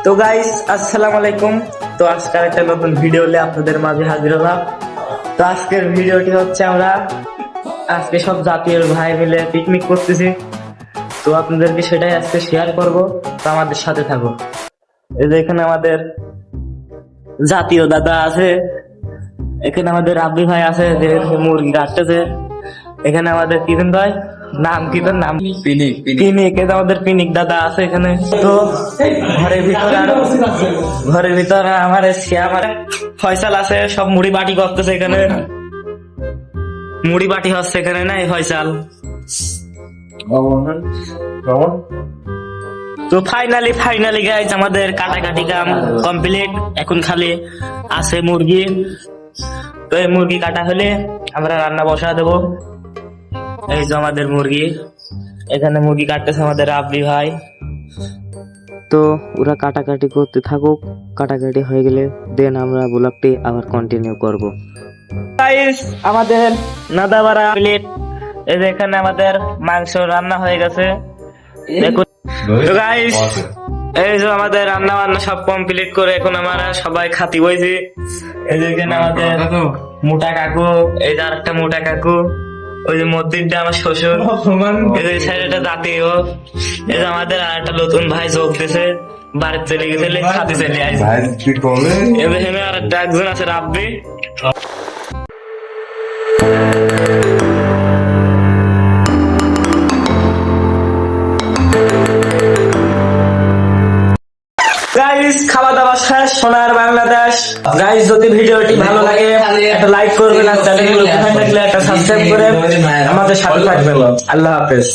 তো গাইস আসসালামু আলাইকুম। তো আজকের একটা নতুন ভিডিও নিয়ে আপনাদের মাঝে হাজির হলাম। তো আজকের ভিডিওটি হচ্ছে আমরা আজকে সব জাতীয় ভাই মিলে পিকনিক করতেছি। তো আপনাদেরকে সেটাই আজকে শেয়ার করব। তো আমাদের সাথে থাকুন। এই যে এখানে আমাদের জাতীয় দাদা আছে, এখানে আমাদের রাব্বি ভাই আছে যে মুরগি কাটতেছে, এখানে আমাদের কিরণ ভাই নাম কি তোর নাম পিনিক, এটা আমাদের পিনিক দাদা আছে এখানে। তো ঘরের ভিতরে আমার আমার ফয়সাল আছে, সব মুড়ি বাটি করতেছে এখানে, মুড়ি বাটি হচ্ছে এখানে না ফয়সাল। তো ফাইনালি গাইজ আমাদের কাটাকাটি কাম কমপ্লিট, এখন খালি আছে মুরগি। তো এই মুরগি কাটা হলে আমরা রান্না বসা দেবো। এই যে আমাদের মুরগি, এখানে মুরগি কাটতেছে আমাদের রাব্বি ভাই। তো ওরা কাটাকাটি করতে থাকুক, কাটাকাটি হয়ে গেলে দেন আমরা ব্লগটি আবার কন্টিনিউ করব। গাইস আমাদের নাদাবাড়া প্লেট, এই যে এখানে আমাদের মাংস রান্না হয়ে গেছে দেখুন। তো গাইস এই যে আমাদের রান্না বান্না সব কমপ্লিট করে এখন আমরা সবাই খাতি বইছি। এই যে এখানে আমাদের মোটা কাকু, এই যে আরেকটা মোটা কাকু, ওই যে মধ্যিটা আমার শ্বশুর, এই যে সাইডটা জাতীয়, এই যে আমাদের আর একটা নতুন ভাই যোগ দিছে, বাড়িতে চলে গেছে খাতে চলে আসছে। এখানে আর একটা একজন আছে রাব্বি। গাইস খাওয়া দাওয়া শেষ, সোনার বাংলাদেশ। গাইস যদি ভিডিওটি ভালো লাগে একটা লাইক করবেন, আর চ্যানেলগুলো একটা সাবস্ক্রাইব করে আমাদের সাথে থাকবেন। আল্লাহ হাফেজ।